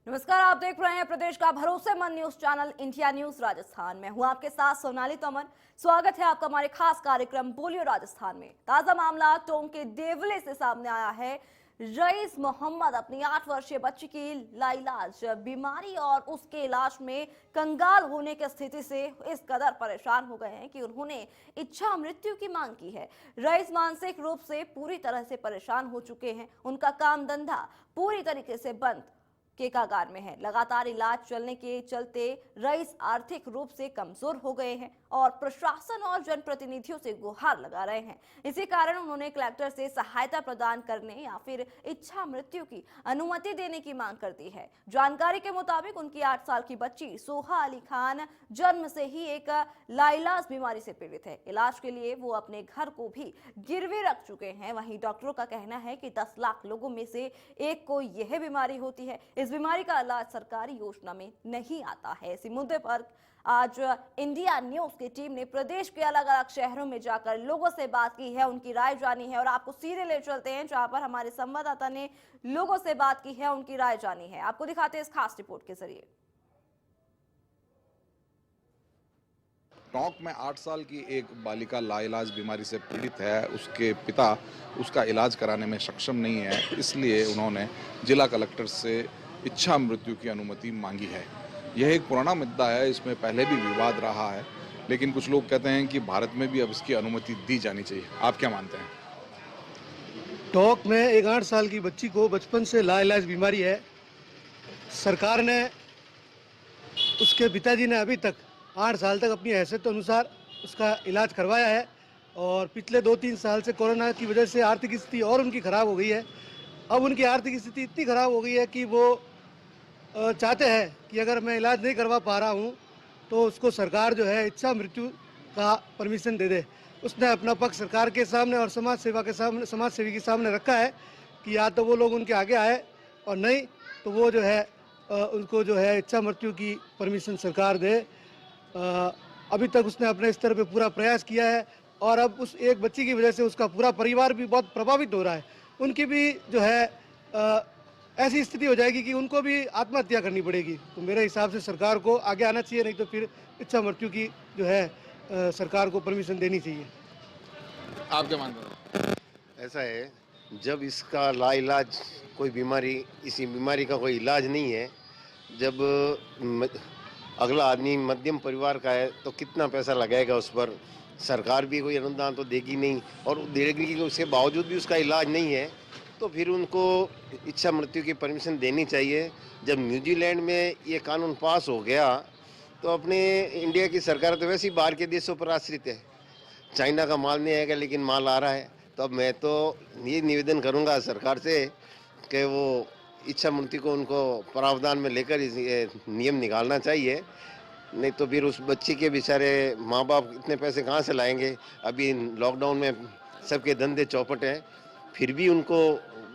नमस्कार, आप देख रहे हैं प्रदेश का भरोसेमंद news channel India news Rajasthan में। हूं आपके साथ सोनाली तमन। स्वागत है आपका हमारे खास कार्यक्रम बोलियो राजस्थान में। ताजा मामला टोंक के देवले से सामने आया है। रईस मोहम्मद अपनी 8 वर्षीय बच्ची की लाइलाज बीमारी और उसके इलाज में कंगाल होने की स्थिति से इस कदर परेशान हो गए हैं कि उन्होंने इच्छा मृत्यु की मांग की है। रईस मानसिक रूप से पूरी तरह से परेशान हो चुके हैं। उनका काम धंधा पूरी तरीके से बंद के कगार में है। लगातार इलाज चलने के चलते रईस आर्थिक रूप से कमजोर हो गए हैं और प्रशासन और जनप्रतिनिधियों से गुहार लगा रहे हैं। इसी कारण उन्होंने कलेक्टर से सहायता प्रदान करने या फिर इच्छा मृत्यु की अनुमति देने की मांग कर दी है। जानकारी के मुताबिक उनकी 8 साल की बच्ची सोहा अली खान जन्म से ही एक लाइलाज बीमारी से पीड़ित है। इलाज के लिए वो अपने घर को भी गिरवी रख चुके हैं। वहीं डॉक्टरों का कहना है कि 10 लाख लोगों में से एक को यह बीमारी होती है। इस बीमारी का इलाज सरकारी योजना में नहीं आता है। इसी मुद्दे पर आज इंडिया न्यूज की टीम ने प्रदेश के अलग अलग शहरों में जाकर लोगों से बात की है, उनकी राय जानी है और आपको सीधे ले चलते हैं जहां पर हमारे संवाददाता ने लोगों से बात की है, उनकी राय जानी है। आपको दिखाते हैं इस खास रिपोर्ट के जरिए। टोंक में 8 साल की एक बालिका लाइलाज बीमारी से पीड़ित है। उसके पिता उसका इलाज कराने में सक्षम नहीं है, इसलिए उन्होंने जिला कलेक्टर से इच्छा मृत्यु की अनुमति मांगी है। यह एक पुराना मुद्दा है, इसमें पहले भी विवाद रहा है, लेकिन कुछ लोग कहते हैं कि भारत में भी अब इसकी अनुमति दी जानी चाहिए। आप क्या मानते हैं? टोंक में एक 8 साल की बच्ची को बचपन से लाइलाज बीमारी है। सरकार ने, उसके पिताजी ने अभी तक 8 साल तक अपनी हैसियत अनुसार उसका इलाज करवाया है और पिछले 2-3 साल से कोरोना की वजह से आर्थिक स्थिति और उनकी ख़राब हो गई है। अब उनकी आर्थिक स्थिति इतनी ख़राब हो गई है कि वो चाहते हैं कि अगर मैं इलाज नहीं करवा पा रहा हूँ तो उसको सरकार जो है इच्छा मृत्यु का परमिशन दे दे। उसने अपना पक्ष सरकार के सामने और समाज सेवी के सामने रखा है कि या तो वो लोग उनके आगे आए और नहीं तो वो जो है उनको जो है इच्छा मृत्यु की परमिशन सरकार दे। अभी तक उसने अपने स्तर पे पूरा प्रयास किया है और अब उस एक बच्ची की वजह से उसका पूरा परिवार भी बहुत प्रभावित हो रहा है। उनकी भी जो है ऐसी स्थिति हो जाएगी कि उनको भी आत्महत्या करनी पड़ेगी। तो मेरे हिसाब से सरकार को आगे आना चाहिए, नहीं तो फिर इच्छा मृत्यु की जो है सरकार को परमिशन देनी चाहिए। आप क्या मानते हैं? ऐसा है, जब इसका लाइलाज कोई बीमारी, इसी बीमारी का कोई इलाज नहीं है, जब अगला आदमी मध्यम परिवार का है तो कितना पैसा लगाएगा उस पर? सरकार भी कोई अनुदान तो देगी नहीं और देगी कि उसके बावजूद भी उसका इलाज नहीं है तो फिर उनको इच्छा मृत्यु की परमिशन देनी चाहिए। जब न्यूजीलैंड में ये कानून पास हो गया तो अपने इंडिया की सरकार तो वैसे ही बाहर के देशों पर आश्रित है। चाइना का माल नहीं आएगा लेकिन माल आ रहा है। तो अब मैं तो ये निवेदन करूंगा सरकार से कि वो इच्छा मृत्यु को उनको प्रावधान में लेकर ये नियम निकालना चाहिए, नहीं तो फिर उस बच्ची के बेचारे माँ बाप इतने पैसे कहाँ से लाएंगे? अभी लॉकडाउन में सबके धंधे चौपट हैं, फिर भी उनको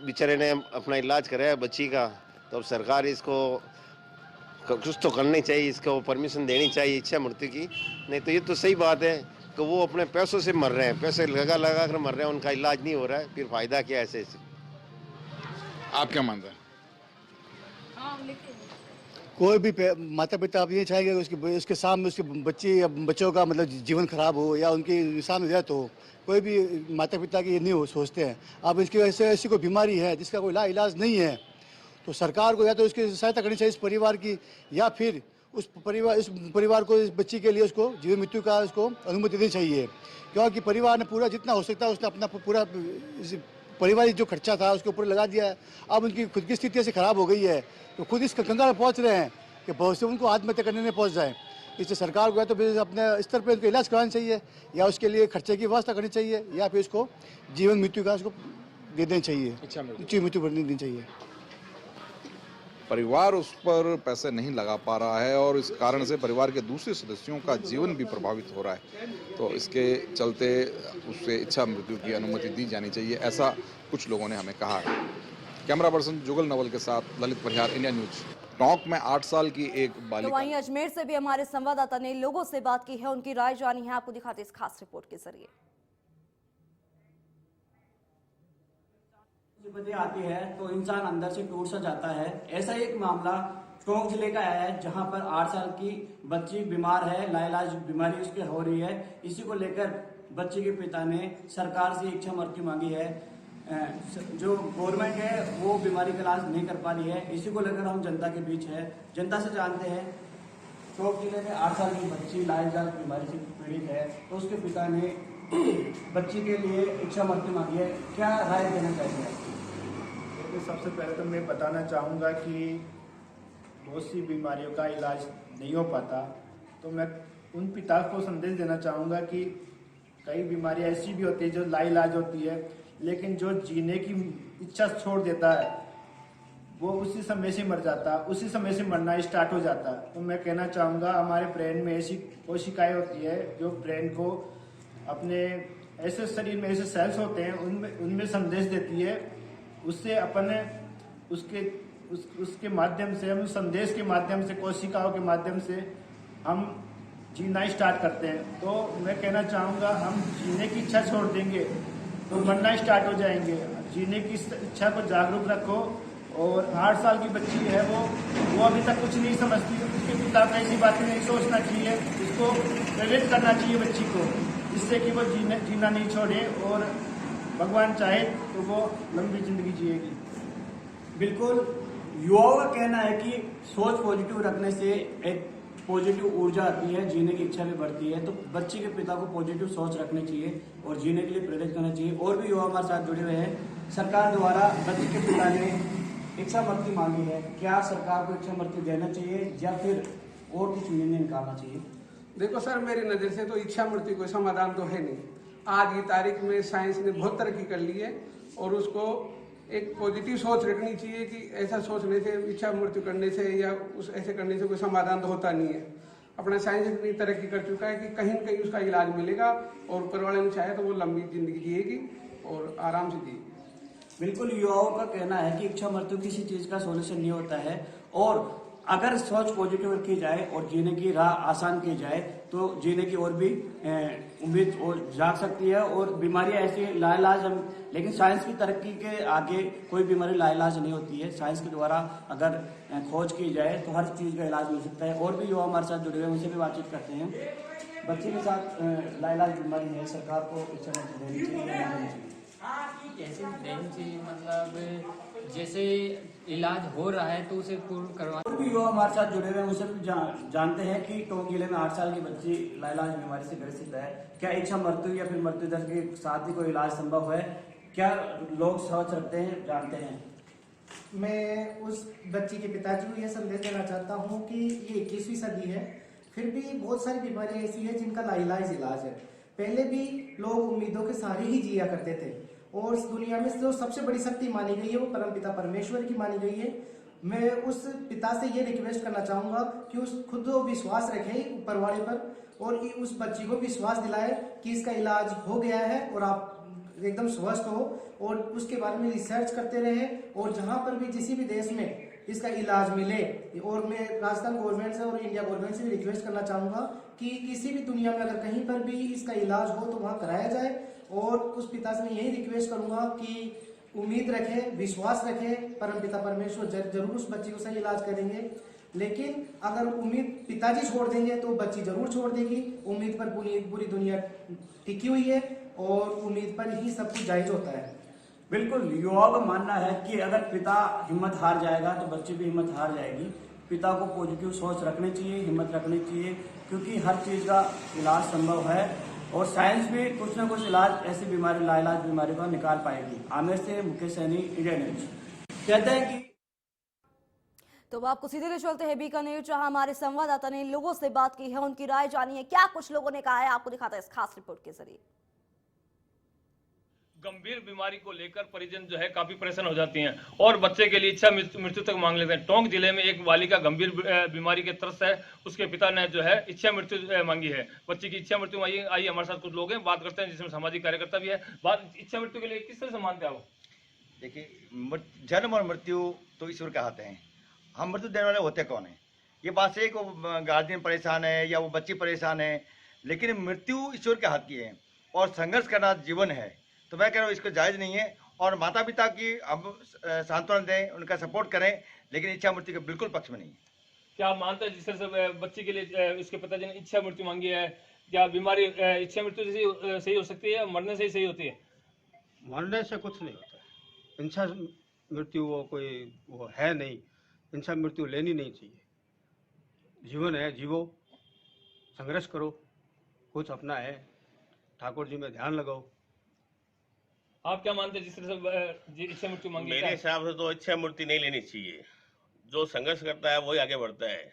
बेचारे ने अपना इलाज कराया बच्ची का। तो अब सरकार इसको कुछ तो करनी चाहिए, इसको परमिशन देनी चाहिए इच्छा मृत्यु की। नहीं तो ये तो सही बात है कि वो अपने पैसों से मर रहे हैं, पैसे लगा कर मर रहे हैं, उनका इलाज नहीं हो रहा है, फिर फायदा क्या ऐसे? आप क्या मानते हैं? कोई भी माता पिता अब ये चाहेंगे कि उसके सामने उसके बच्चों का मतलब जीवन खराब हो या उनके सामने डेथ हो। कोई भी माता पिता की ये नहीं हो सोचते हैं। अब इसकी वजह से ऐसी कोई बीमारी है जिसका कोई इलाज नहीं है तो सरकार को या तो इसकी सहायता करनी चाहिए इस परिवार की, या फिर इस परिवार को, इस बच्ची के लिए उसको जीवन मृत्यु का उसको अनुमति देनी चाहिए। क्योंकि परिवार ने पूरा जितना हो सकता है उसने अपना पूरा पारिवारिक जो खर्चा था उसके ऊपर लगा दिया है। अब उनकी खुद की स्थिति ऐसी खराब हो गई है तो खुद इस कंगाल पहुंच रहे हैं कि भविष्य उनको आत्महत्या करने में पहुंच जाए। इससे सरकार को या तो फिर अपने स्तर पर उनको इलाज कराना चाहिए या उसके लिए खर्चे की व्यवस्था करनी चाहिए या फिर उसको जीवन मृत्यु का उसको दे देना चाहिए, इच्छा मृत्यु पर देनी चाहिए। परिवार उस पर पैसे नहीं लगा पा रहा है और इस कारण से परिवार के दूसरे सदस्यों का जीवन भी प्रभावित हो रहा है, तो इसके चलते उससे इच्छा मृत्यु की अनुमति दी जानी चाहिए, ऐसा कुछ लोगों ने हमें कहा है। कैमरा पर्सन जुगल नवल के साथ ललित परिहार, इंडिया न्यूज। टोंक में 8 साल की एक बालिका। तो वहीं अजमेर से भी हमारे संवाददाता ने लोगों से बात की है, उनकी राय जानी है। आपको दिखाते इस खास रिपोर्ट के जरिए। मुसीबतें आती है तो इंसान अंदर से टूट सा जाता है। ऐसा ही एक मामला टोंक जिले का आया है, जहां पर 8 साल की बच्ची बीमार है, लाइलाज बीमारी उसके हो रही है। इसी को लेकर बच्ची के पिता ने सरकार से इच्छा मृत्यु मांगी है। जो गवर्नमेंट है वो बीमारी का इलाज नहीं कर पा रही है। इसी को लेकर हम जनता के बीच है, जनता से जानते हैं। टोंक जिले में 8 साल की बच्ची लाइलाज बीमारी से पीड़ित है, तो उसके पिता ने बच्ची के लिए इच्छा मृत्यु मांगी है। क्या राय देना चाहिए आपकी? देखिए, सबसे पहले तो मैं बताना चाहूँगा कि बहुत सी बीमारियों का इलाज नहीं हो पाता, तो मैं उन पिता को संदेश देना चाहूँगा कि कई बीमारियाँ ऐसी भी होती है जो लाइलाज होती है, लेकिन जो जीने की इच्छा छोड़ देता है वो उसी समय से मर जाता, उसी समय से मरना स्टार्ट हो जाता। तो मैं कहना चाहूँगा, हमारे ब्रेन में ऐसी कोशिकाएं होती है जो ब्रेन को अपने ऐसे शरीर में ऐसे सेल्स होते हैं उनमें संदेश देती है। उससे अपन उसके माध्यम से, हम संदेश के माध्यम से, कोशिकाओं के माध्यम से हम जीना स्टार्ट करते हैं। तो मैं कहना चाहूँगा, हम जीने की इच्छा छोड़ देंगे तो मरना स्टार्ट हो जाएंगे। जीने की इच्छा को जागरूक रखो। और 8 साल की बच्ची है वो अभी तक कुछ नहीं समझती, उसके पिता को ऐसी बातें नहीं सोचना चाहिए, उसको प्रेरित करना चाहिए बच्ची को, जिससे कि वो जीना नहीं छोड़े और भगवान चाहे तो वो लंबी जिंदगी जिएगी। बिल्कुल, युवाओं का कहना है कि सोच पॉजिटिव रखने से एक पॉजिटिव ऊर्जा आती है, जीने की इच्छा भी बढ़ती है। तो बच्चे के पिता को पॉजिटिव सोच रखनी चाहिए और जीने के लिए प्रेरित करना चाहिए। और भी युवा हमारे साथ जुड़े हुए हैं। सरकार द्वारा बच्चे के पिता ने इच्छा मृत्यु मांगी है, क्या सरकार को इच्छा मृत्यु देना चाहिए या फिर और कुछ निर्णय निकालना चाहिए? देखो सर, मेरी नज़र से तो इच्छा मृत्यु कोई समाधान तो है नहीं। आज की तारीख में साइंस ने बहुत तरक्की कर ली है और उसको एक पॉजिटिव सोच रखनी चाहिए कि ऐसा सोचने से, इच्छा मृत्यु करने से या उस ऐसे करने से कोई समाधान तो होता नहीं है। अपना साइंस इतनी तरक्की कर चुका है कि कहीं न कहीं उसका इलाज मिलेगा और ऊपर वाले ने चाहे तो वो लंबी जिंदगी जिएगी और आराम से जिएगी। बिल्कुल, युवाओं का कहना है कि इच्छा मृत्यु किसी चीज का सॉल्यूशन नहीं होता है और अगर सोच पॉजिटिव रखी जाए और जीने की राह आसान की जाए तो जीने की और भी उम्मीद और जाग सकती है। और बीमारियां ऐसी लाइलाज लेकिन साइंस की तरक्की के आगे कोई बीमारी लाइलाज नहीं होती है। साइंस के द्वारा अगर खोज की जाए तो हर चीज का इलाज मिल सकता है। और भी युवा हमारे साथ जुड़े हुए हैं, उनसे भी बातचीत करते हैं। बच्चे के साथ लाइलाज बीमारी है, सरकार को इच्छा मृत्यु देनी चाहिए या नहीं चाहिए? कैसे देनी चाहिए, मतलब जैसे इलाज हो रहा है तो उसे पूर्ण करवा। और भी युवा हमारे साथ जुड़े हुए हैं, उनसे भी जानते हैं कि टोंक जिले में 8 साल की बच्ची लाइलाज बीमारी से ग्रसित है। क्या इच्छा मृत्यु या फिर मृत्यु दर के साथ ही कोई इलाज संभव है? क्या लोग सोच रखते हैं, जानते हैं? मैं उस बच्ची के पिताजी को यह संदेश देना चाहता हूँ कि ये 21वीं सदी है, फिर भी बहुत सारी बीमारियां ऐसी है जिनका लाइलाज इलाज है। पहले भी लोग उम्मीदों के सहारे ही जिया करते थे और इस दुनिया में जो सबसे बड़ी शक्ति मानी गई है वो परमपिता परमेश्वर की मानी गई है। मैं उस पिता से ये रिक्वेस्ट करना चाहूंगा कि उस खुद विश्वास रखे ऊपर वाले पर और उस बच्ची को विश्वास दिलाए कि इसका इलाज हो गया है और आप एकदम स्वस्थ हो और उसके बारे में रिसर्च करते रहे और जहां पर भी किसी भी देश में इसका इलाज मिले। और मैं राजस्थान गवर्नमेंट से और इंडिया गवर्नमेंट से भी रिक्वेस्ट करना चाहूंगा कि किसी भी दुनिया में अगर कहीं पर भी इसका इलाज हो तो वहां कराया जाए। और उस पिता से मैं यही रिक्वेस्ट करूंगा कि उम्मीद रखे, विश्वास रखे, परमपिता परमेश्वर जरूर उस बच्ची को सही इलाज करेंगे। लेकिन अगर उम्मीद पिताजी छोड़ देंगे तो बच्ची जरूर छोड़ देगी। उम्मीद पर पूरी दुनिया टिकी हुई है और उम्मीद पर ही सब कुछ जायज होता है। बिल्कुल, युवाओं का मानना है कि अगर पिता हिम्मत हार जाएगा तो बच्ची भी हिम्मत हार जाएगी। पिता को पॉजिटिव सोच रखनी चाहिए, हिम्मत रखनी चाहिए, क्योंकि हर चीज का इलाज संभव है और साइंस भी कुछ ना कुछ इलाज ऐसी बीमारी लाइलाज बीमारी को निकाल पाएगी। आमिर से मुकेश सैनी, इंडिया न्यूज। कहते हैं कि तो अब आपको सीधे ले चलते हैं बीकानेर, जहां हमारे संवाददाता ने लोगों से बात की है, उनकी राय जानी है, क्या कुछ लोगों ने कहा है, आपको दिखाता है इस खास रिपोर्ट के जरिए। गंभीर बीमारी को लेकर परिजन जो है काफी परेशान हो जाती हैं और बच्चे के लिए इच्छा मृत्यु तक मांग लेते हैं। टोंक जिले में एक बालिका गंभीर बीमारी के त्रस्त है, उसके पिता ने जो है इच्छा मृत्यु मांगी है। बच्चे की इच्छा मृत्यु आई। आइए हमारे साथ कुछ लोग हैं, बात करते हैं, जिसमें सामाजिक कार्यकर्ता भी है। बात इच्छा मृत्यु के लिए किस तरह से मानते हैं आप? देखिए, जन्म और मृत्यु तो ईश्वर के हाथ हैं। हम मृत्यु देने वाले होते कौन है? ये बात से को गार्जियन परेशान है या वो बच्ची परेशान है, लेकिन मृत्यु ईश्वर के हाथ की है और संघर्ष करना जीवन है। तो मैं कह रहा हूँ इसको जायज़ नहीं है और माता पिता की हम सांत्वना दें, उनका सपोर्ट करें, लेकिन इच्छा मृत्यु के बिल्कुल पक्ष में नहीं। क्या आप मानते हैं जिस तरह से बच्चे के लिए इसके पिताजी ने इच्छा मृत्यु मांगी है, क्या बीमारी इच्छा मृत्यु से सही हो सकती है या मरने से ही सही होती है? मरने से कुछ नहीं होता। इच्छा मृत्यु वो है नहीं। इच्छा मृत्यु लेनी नहीं चाहिए। जीवन है, जीवो, संघर्ष करो, कुछ अपना है, ठाकुर जी में ध्यान लगाओ। आप क्या मानते हैं जिस तरह से इच्छा मृत्यु मांगी? मेरे हिसाब से तो इच्छा मृत्यु नहीं लेनी चाहिए। जो संघर्ष करता है वही आगे बढ़ता है,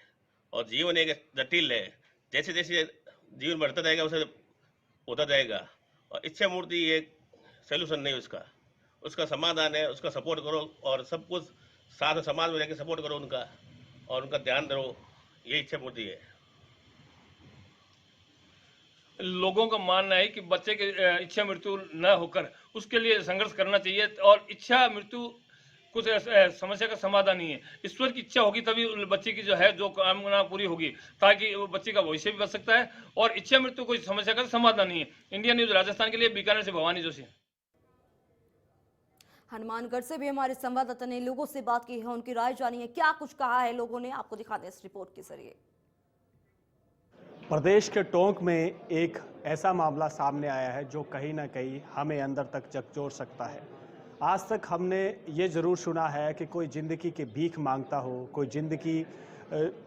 और जीवन एक जटिल है। जैसे जैसे जीवन बढ़ता जाएगा उसे होता जाएगा, और इच्छा मूर्ति एक सोल्यूशन नहीं उसका समाधान है। उसका सपोर्ट करो और सब कुछ साथ समाज में रहकर सपोर्ट करो उनका, और उनका ध्यान दो, ये इच्छा मूर्ति है। लोगों का मानना है कि बच्चे की इच्छा मृत्यु न होकर उसके लिए संघर्ष करना चाहिए, और इच्छा मृत्यु कुछ समस्या का समाधान नहीं है। ईश्वर की इच्छा होगी तभी बच्चे की जो कामना पूरी होगी, ताकि वो बच्चे का भविष्य भी बच सकता है, और इच्छा मृत्यु कोई समस्या का समाधान नहीं है। इंडिया न्यूज राजस्थान के लिए बीकानेर से भवानी जोशी। हनुमानगढ़ से भी हमारे संवाददाता ने लोगों से बात की है, उनकी राय जानी है, क्या कुछ कहा है लोगों ने, आपको दिखाते हैं इस रिपोर्ट के जरिए। प्रदेश के टोंक में एक ऐसा मामला सामने आया है जो कहीं ना कहीं हमें अंदर तक झकझोर सकता है। आज तक हमने ये ज़रूर सुना है कि कोई ज़िंदगी की भीख मांगता हो, कोई ज़िंदगी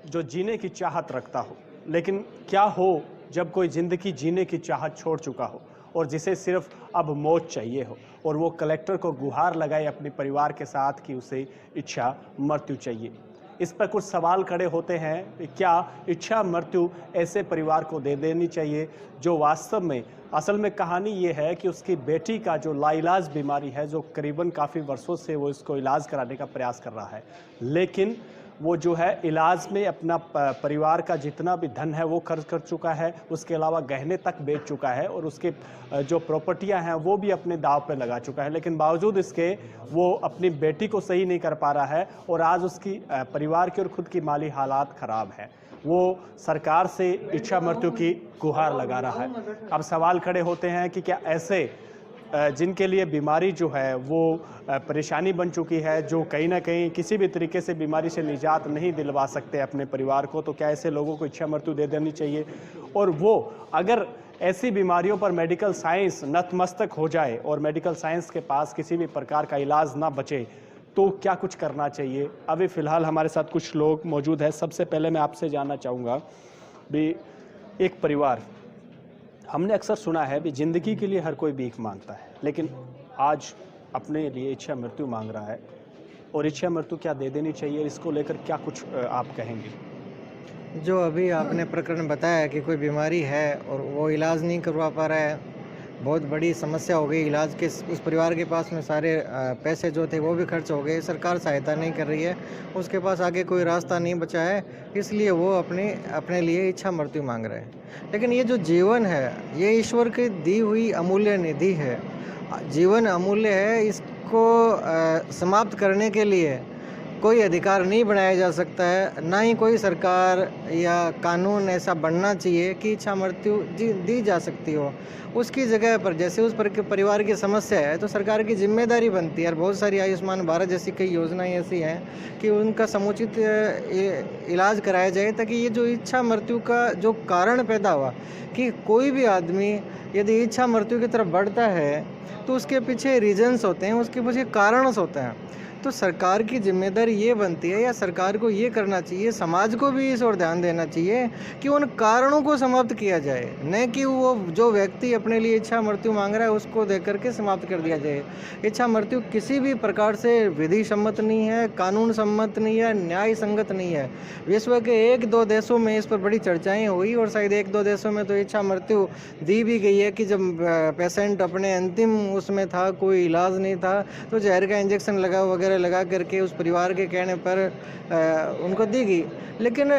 जो जीने की चाहत रखता हो, लेकिन क्या हो जब कोई ज़िंदगी जीने की चाहत छोड़ चुका हो और जिसे सिर्फ अब मौत चाहिए हो, और वो कलेक्टर को गुहार लगाए अपने परिवार के साथ कि उसे इच्छा मृत्यु चाहिए। इस पर कुछ सवाल खड़े होते हैं, क्या इच्छा मृत्यु ऐसे परिवार को दे देनी चाहिए जो वास्तव में असल में कहानी ये है कि उसकी बेटी का जो लाइलाज बीमारी है, जो करीबन काफ़ी वर्षों से वो इसको इलाज कराने का प्रयास कर रहा है, लेकिन वो जो है इलाज में अपना परिवार का जितना भी धन है वो खर्च कर चुका है, उसके अलावा गहने तक बेच चुका है, और उसके जो प्रॉपर्टियां हैं वो भी अपने दाव पे लगा चुका है। लेकिन बावजूद इसके वो अपनी बेटी को सही नहीं कर पा रहा है, और आज उसकी परिवार की और खुद की माली हालात ख़राब है। वो सरकार से इच्छा मृत्यु की गुहार लगा रहा है। अब सवाल खड़े होते हैं कि क्या ऐसे जिनके लिए बीमारी जो है वो परेशानी बन चुकी है, जो कहीं ना कहीं किसी भी तरीके से बीमारी से निजात नहीं दिलवा सकते अपने परिवार को, तो क्या ऐसे लोगों को इच्छा मृत्यु दे देनी चाहिए? और वो अगर ऐसी बीमारियों पर मेडिकल साइंस नतमस्तक हो जाए और मेडिकल साइंस के पास किसी भी प्रकार का इलाज ना बचे, तो क्या कुछ करना चाहिए? अभी फ़िलहाल हमारे साथ कुछ लोग मौजूद हैं। सबसे पहले मैं आपसे जानना चाहूँगा भी, एक परिवार, हमने अक्सर सुना है भी ज़िंदगी के लिए हर कोई भीख मांगता है, लेकिन आज अपने लिए इच्छा मृत्यु मांग रहा है, और इच्छा मृत्यु क्या दे देनी चाहिए? इसको लेकर क्या कुछ आप कहेंगे? जो अभी आपने प्रकरण बताया कि कोई बीमारी है और वो इलाज नहीं करवा पा रहा है, बहुत बड़ी समस्या हो गई इलाज के, उस परिवार के पास में सारे पैसे जो थे वो भी खर्च हो गए, सरकार सहायता नहीं कर रही है, उसके पास आगे कोई रास्ता नहीं बचा है, इसलिए वो अपने लिए इच्छा मृत्यु मांग रहे हैं। लेकिन ये जो जीवन है ये ईश्वर की दी हुई अमूल्य निधि है, जीवन अमूल्य है, इसको समाप्त करने के लिए कोई अधिकार नहीं बनाया जा सकता है, ना ही कोई सरकार या कानून ऐसा बनना चाहिए कि इच्छा मृत्यु दी जा सकती हो। उसकी जगह पर जैसे उस परिवार की समस्या है तो सरकार की जिम्मेदारी बनती है, और बहुत सारी आयुष्मान भारत जैसी कई योजनाएं ऐसी हैं कि उनका समुचित इलाज कराया जाए, ताकि ये जो इच्छा मृत्यु का जो कारण पैदा हुआ कि कोई भी आदमी यदि इच्छा मृत्यु की तरफ बढ़ता है तो उसके पीछे रीजन्स होते हैं, उसके पीछे कारण होते हैं। तो सरकार की जिम्मेदारी ये बनती है, या सरकार को ये करना चाहिए, समाज को भी इस ओर ध्यान देना चाहिए कि उन कारणों को समाप्त किया जाए, न कि वो जो व्यक्ति अपने लिए इच्छा मृत्यु मांग रहा है उसको देख करके समाप्त कर दिया जाए। इच्छा मृत्यु किसी भी प्रकार से विधि सम्मत नहीं है, कानून सम्मत नहीं है, न्याय संगत नहीं है। विश्व के 1-2 देशों में इस पर बड़ी चर्चाएँ हुई, और शायद 1-2 देशों में तो इच्छा मृत्यु दी भी गई है कि जब पेशेंट अपने अंतिम उसमें था, कोई इलाज नहीं था, तो जहर का इंजेक्शन लगा करके उस परिवार के कहने पर उनको दी गई। लेकिन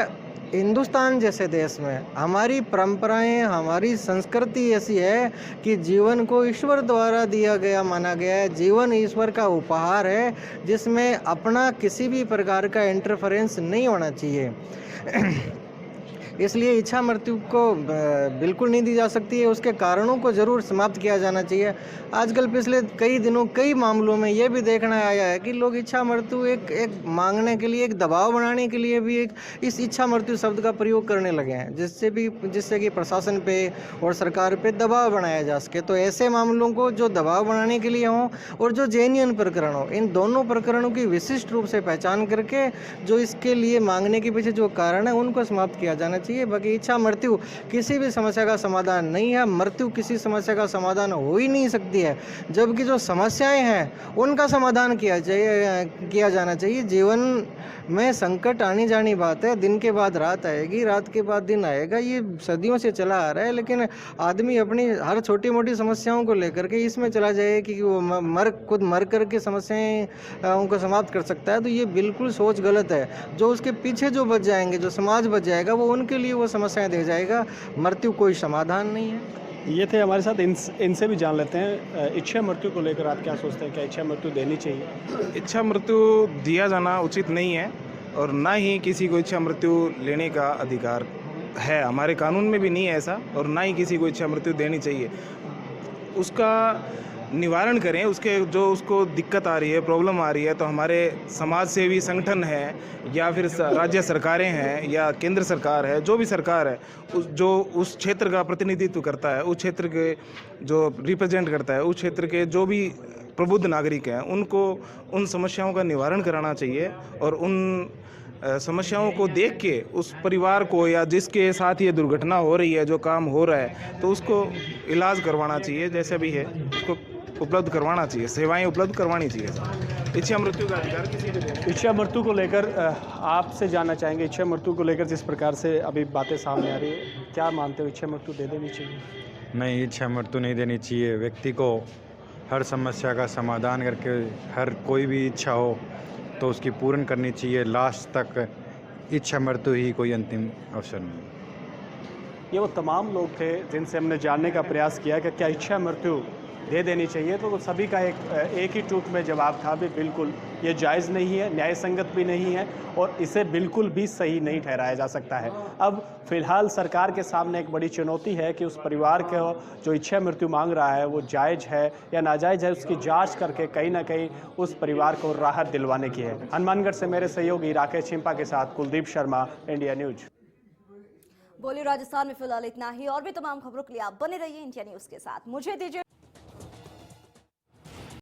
हिंदुस्तान जैसे देश में हमारी परंपराएं, हमारी संस्कृति ऐसी है कि जीवन को ईश्वर द्वारा दिया गया माना गया है। जीवन ईश्वर का उपहार है, जिसमें अपना किसी भी प्रकार का इंटरफेरेंस नहीं होना चाहिए। इसलिए इच्छा मृत्यु को बिल्कुल नहीं दी जा सकती है। उसके कारणों को ज़रूर समाप्त किया जाना चाहिए। आजकल पिछले कई दिनों कई मामलों में ये भी देखना आया है कि लोग इच्छा मृत्यु एक मांगने के लिए, एक दबाव बनाने के लिए भी एक इस इच्छा मृत्यु शब्द का प्रयोग करने लगे हैं, जिससे कि प्रशासन पे और सरकार पे दबाव बनाया जा सके। तो ऐसे मामलों को जो दबाव बनाने के लिए हों और जो जेन्युइन प्रकरण हो, इन दोनों प्रकरणों की विशिष्ट रूप से पहचान करके जो इसके लिए मांगने के पीछे जो कारण है उनको समाप्त किया जाना चाहिए। बाकी इच्छा मृत्यु किसी भी समस्या का समाधान नहीं है। मृत्यु किसी समस्या का समाधान हो ही नहीं सकती है, जबकि जो समस्याएं हैं उनका समाधान किया जाना चाहिए। जीवन में संकट आनी जानी बात है। दिन के बाद रात आएगी, रात के बाद दिन आएगा, ये सदियों से चला आ रहा है। लेकिन आदमी अपनी हर छोटी मोटी समस्याओं को लेकर के इसमें चला जाए कि वो खुद मर करके समस्याएं उनको समाप्त कर सकता है, तो ये बिल्कुल सोच गलत है। जो उसके पीछे जो बच जाएंगे, जो समाज बच जाएगा, वो उनके लिए वो समस्याएं दे जाएगा। मृत्यु कोई समाधान नहीं है। ये थे हमारे साथ, इनसे भी जान लेते हैं इच्छा मृत्यु को लेकर आप क्या सोचते हैं, क्या इच्छा मृत्यु देनी चाहिए? इच्छा मृत्यु दिया जाना उचित नहीं है और ना ही किसी को इच्छा मृत्यु लेने का अधिकार है। हमारे कानून में भी नहीं है ऐसा, और ना ही किसी को इच्छा मृत्यु देनी चाहिए। उसका निवारण करें, उसको दिक्कत आ रही है, प्रॉब्लम आ रही है, तो हमारे समाज सेवी संगठन है या फिर राज्य सरकारें हैं या केंद्र सरकार है, जो भी सरकार है जो उस क्षेत्र का प्रतिनिधित्व करता है, उस क्षेत्र के जो रिप्रेजेंट करता है, उस क्षेत्र के जो भी प्रबुद्ध नागरिक हैं, उनको उन समस्याओं का निवारण कराना चाहिए और उन समस्याओं को देख के उस परिवार को या जिसके साथ ये दुर्घटना हो रही है, जो काम हो रहा है, तो उसको इलाज करवाना चाहिए, जैसे भी है उसको उपलब्ध करवाना चाहिए, सेवाएं उपलब्ध करवानी चाहिए। इच्छा मृत्यु का अधिकार किसी को नहीं। इच्छा मृत्यु को लेकर आपसे जानना चाहेंगे, इच्छा मृत्यु को लेकर जिस प्रकार से अभी बातें सामने आ रही है, क्या मानते हो, इच्छा मृत्यु दे देनी चाहिए? नहीं, इच्छा मृत्यु नहीं देनी चाहिए। व्यक्ति को हर समस्या का समाधान करके, हर कोई भी इच्छा हो तो उसकी पूर्ण करनी चाहिए। लास्ट तक इच्छा मृत्यु ही कोई अंतिम अवसर नहीं। ये वो तमाम लोग थे जिनसे हमने जानने का प्रयास किया कि क्या इच्छा मृत्यु दे देनी चाहिए, तो सभी का एक ही टूक में जवाब था भी बिल्कुल ये जायज़ नहीं है, न्याय संगत भी नहीं है और इसे बिल्कुल भी सही नहीं ठहराया जा सकता है। अब फिलहाल सरकार के सामने एक बड़ी चुनौती है कि उस परिवार के जो इच्छा मृत्यु मांग रहा है वो जायज़ है या नाजायज़ है, उसकी जांच करके कहीं ना कहीं उस परिवार को राहत दिलवाने की है। हनुमानगढ़ से मेरे सहयोगी राकेश छिंपा के साथ कुलदीप शर्मा, इंडिया न्यूज। बोलिए राजस्थान में फिलहाल इतना ही, और भी तमाम खबरों के लिए आप बने रहिए इंडिया न्यूज के साथ। मुझे दीजिए